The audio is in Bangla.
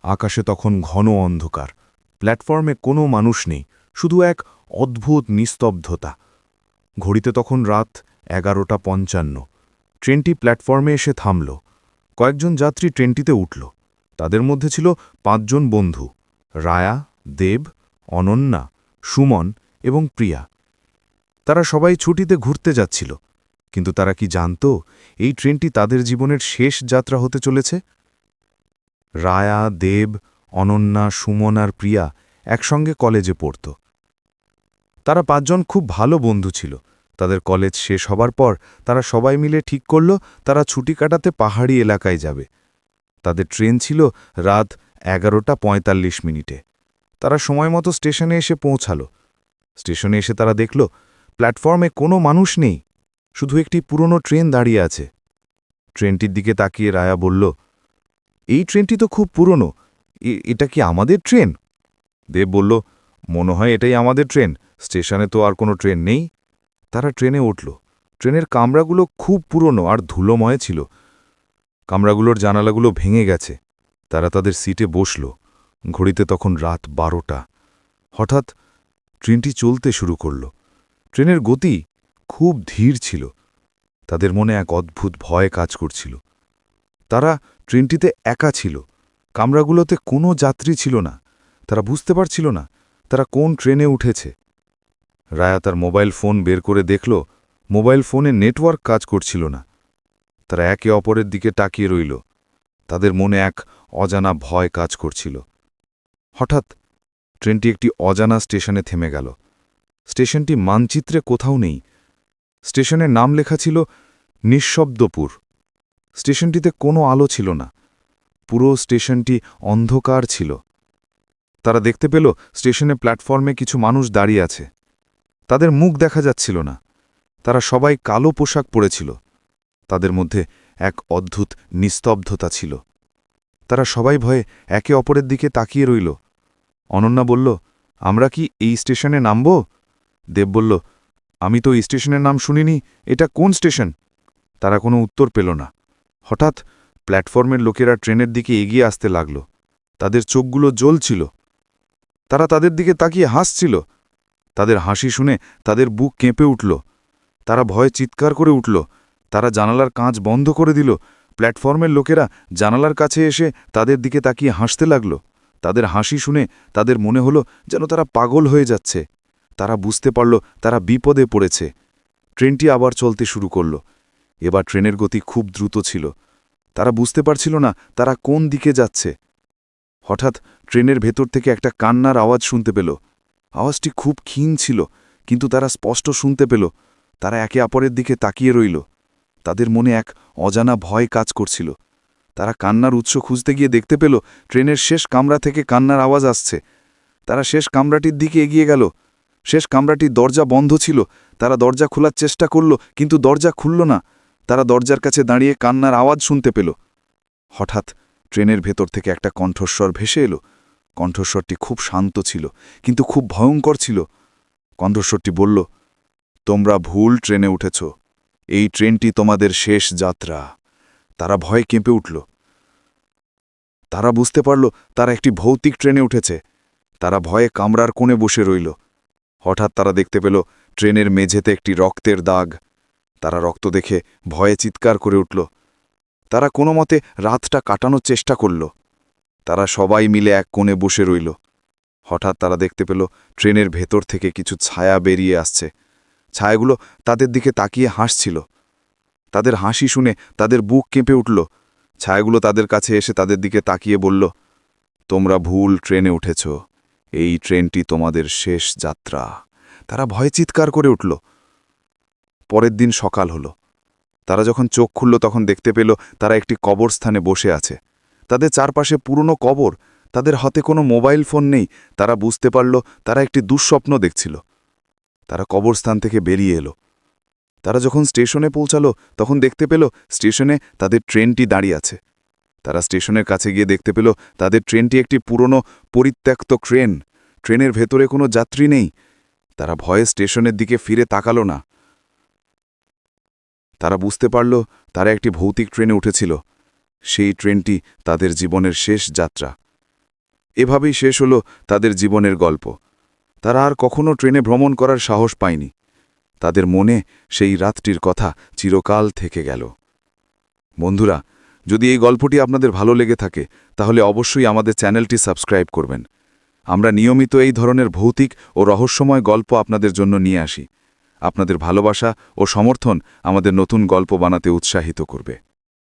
আকাশে তখন ঘন অন্ধকার, প্ল্যাটফর্মে কোনো মানুষ নেই, শুধু এক অদ্ভুত নিস্তব্ধতা। ঘড়িতে তখন রাত 11:55। ট্রেনটি প্ল্যাটফর্মে এসে থামল। কয়েকজন যাত্রী ট্রেনটিতে উঠল। তাদের মধ্যে ছিল 5 জন বন্ধু: রায়া, দেব, অনন্যা, সুমন এবং প্রিয়া। তারা সবাই ছুটিতে ঘুরতে যাচ্ছিল, কিন্তু তারা কি জানত এই ট্রেনটি তাদের জীবনের শেষ যাত্রা হতে চলেছে? রায়া, দেব, অনন্যা, সুমন আর প্রিয়া একসঙ্গে কলেজে পড়ত। তারা 5 জন খুব ভালো বন্ধু ছিল। তাদের কলেজ শেষ হবার পর তারা সবাই মিলে ঠিক করল তারা ছুটি কাটাতে পাহাড়ি এলাকায় যাবে। তাদের ট্রেন ছিল রাত 11:45। তারা সময়মতো স্টেশনে এসে পৌঁছাল। স্টেশনে এসে তারা দেখল প্ল্যাটফর্মে কোনো মানুষ নেই, শুধু একটি পুরনো ট্রেন দাঁড়িয়ে আছে। ট্রেনটির দিকে তাকিয়ে রায়া বলল, এই ট্রেনটি তো খুব পুরনো, এটা কি আমাদের ট্রেন? দেব বলল, মনে হয় এটাই আমাদের ট্রেন, স্টেশনে তো আর কোনো ট্রেন নেই। তারা ট্রেনে উঠল। ট্রেনের কামরাগুলো খুব পুরনো আর ধুলোময় ছিল। কামরাগুলোর জানালাগুলো ভেঙে গেছে। তারা তাদের সিটে বসল। ঘড়িতে তখন রাত 12টা। হঠাৎ ট্রেনটি চলতে শুরু করল। ট্রেনের গতি খুব ধীর ছিল। তাদের মনে এক অদ্ভুত ভয় কাজ করছিল। তারা ট্রেনটিতে একা ছিল। কামরাগুলোতে কোনো যাত্রী ছিল না। তারা বুঝতে পারছিল না তারা কোন ট্রেনে উঠেছে। রায়া তার মোবাইল ফোন বের করে দেখল, মোবাইল ফোনে নেটওয়ার্ক কাজ করছিল না। তারা একে অপরের দিকে তাকিয়ে রইল। তাদের মনে এক অজানা ভয় কাজ করছিল। হঠাৎ ট্রেনটি একটি অজানা স্টেশনে থেমে গেল। স্টেশনটি মানচিত্রে কোথাও নেই। স্টেশনের নাম লেখা ছিল নিঃশব্দপুর। স্টেশনটিতে কোনো আলো ছিল না। পুরো স্টেশনটি অন্ধকার ছিল। তারা দেখতে পেল স্টেশনে প্ল্যাটফর্মে কিছু মানুষ দাঁড়িয়ে আছে। তাদের মুখ দেখা যাচ্ছিল না। তারা সবাই কালো পোশাক পরেছিল। তাদের মধ্যে এক অদ্ভুত নিস্তব্ধতা ছিল। তারা সবাই ভয়ে একে অপরের দিকে তাকিয়ে রইল। অনন্যা বলল, আমরা কি এই স্টেশনে নামব? দেব বলল, আমি তো এই স্টেশনের নাম শুনিনি, এটা কোন স্টেশন? তারা কোনো উত্তর পেল না। হঠাৎ প্ল্যাটফর্মের লোকেরা ট্রেনের দিকে এগিয়ে আসতে লাগল। তাদের চোখগুলো জ্বলছিল। তারা তাদের দিকে তাকিয়ে হাসছিল। তাদের হাসি শুনে তাদের বুক কেঁপে উঠল। তারা ভয়ে চিৎকার করে উঠল। তারা জানালার কাঁচ বন্ধ করে দিল। প্ল্যাটফর্মের লোকেরা জানালার কাছে এসে তাদের দিকে তাকিয়ে হাসতে লাগল। তাদের হাসি শুনে তাদের মনে হলো যেন তারা পাগল হয়ে যাচ্ছে। তারা বুঝতে পারল তারা বিপদে পড়েছে। ট্রেনটি আবার চলতে শুরু করল। এবার ট্রেনের গতি খুব দ্রুত ছিল। তারা বুঝতে পারছিল না তারা কোন দিকে যাচ্ছে। হঠাৎ ট্রেনের ভেতর থেকে একটা কান্নার আওয়াজ শুনতে পেল। আওয়াজটি খুব ক্ষীণ ছিল, কিন্তু তারা স্পষ্ট শুনতে পেল। তারা একে অপরের দিকে তাকিয়ে রইল। তাদের মনে এক অজানা ভয় কাজ করছিল। তারা কান্নার উৎস খুঁজতে গিয়ে দেখতে পেল ট্রেনের শেষ কামরা থেকে কান্নার আওয়াজ আসছে। তারা শেষ কামরাটির দিকে এগিয়ে গেল। শেষ কামরাটির দরজা বন্ধ ছিল। তারা দরজা খোলার চেষ্টা করল, কিন্তু দরজা খুলল না। তারা দরজার কাছে দাঁড়িয়ে কান্নার আওয়াজ শুনতে পেল। হঠাৎ ট্রেনের ভেতর থেকে একটা কণ্ঠস্বর ভেসে এলো। কণ্ঠস্বরটি খুব শান্ত ছিল, কিন্তু খুব ভয়ঙ্কর ছিল। কণ্ঠস্বরটি বলল, তোমরা ভুল ট্রেনে উঠেছ। এই ট্রেনটি তোমাদের শেষ যাত্রা। তারা ভয়ে কেঁপে উঠল। তারা বুঝতে পারল তারা একটি ভৌতিক ট্রেনে উঠেছে। তারা ভয়ে কামরার কোণে বসে রইল। হঠাৎ তারা দেখতে পেল ট্রেনের মেঝেতে একটি রক্তের দাগ। তারা রক্ত দেখে ভয়ে চিৎকার করে উঠল। তারা কোনো মতে রাতটা কাটানোর চেষ্টা করল। তারা সবাই মিলে এক কোণে বসে রইল। হঠাৎ তারা দেখতে পেল ট্রেনের ভেতর থেকে কিছু ছায়া বেরিয়ে আসছে। ছায়াগুলো তাদের দিকে তাকিয়ে হাসছিল। তাদের হাসি শুনে তাদের বুক কেঁপে উঠল। ছায়াগুলো তাদের কাছে এসে তাদের দিকে তাকিয়ে বলল, তোমরা ভুল ট্রেনে উঠেছ। এই ট্রেনটি তোমাদের শেষ যাত্রা। তারা ভয়ে চিৎকার করে উঠল। পরের দিন সকাল হল। তারা যখন চোখ খুলল তখন দেখতে পেল তারা একটি কবরস্থানে বসে আছে। তাদের চারপাশে পুরনো কবর। তাদের হাতে কোনো মোবাইল ফোন নেই। তারা বুঝতে পারল তারা একটি দুঃস্বপ্ন দেখছিল। তারা কবরস্থান থেকে বেরিয়ে এলো। তারা যখন স্টেশনে পৌঁছালো তখন দেখতে পেল স্টেশনে তাদের ট্রেনটি দাঁড়িয়ে আছে। তারা স্টেশনের কাছে গিয়ে দেখতে পেল তাদের ট্রেনটি একটি পুরনো পরিত্যক্ত ট্রেন। ট্রেনের ভেতরে কোনো যাত্রী নেই। তারা ভয়ে স্টেশনের দিকে ফিরে তাকালো না। তারা বুঝতে পারল তারা একটি ভৌতিক ট্রেনে উঠেছিল। সেই ট্রেনটি তাদের জীবনের শেষ যাত্রা। এভাবেই শেষ হলো তাদের জীবনের গল্প। তারা আর কখনো ট্রেনে ভ্রমণ করার সাহস পায়নি। তাদের মনে সেই রাতটির কথা চিরকাল থেকে গেল। বন্ধুরা, যদি এই গল্পটি আপনাদের ভালো লেগে থাকে তাহলে অবশ্যই আমাদের চ্যানেলটি সাবস্ক্রাইব করবেন। আমরা নিয়মিত এই ধরনের ভৌতিক ও রহস্যময় গল্প আপনাদের জন্য নিয়ে আসি। আপনাদের ভালোবাসা ও সমর্থন আমাদের নতুন গল্প বানাতে উৎসাহিত করবে।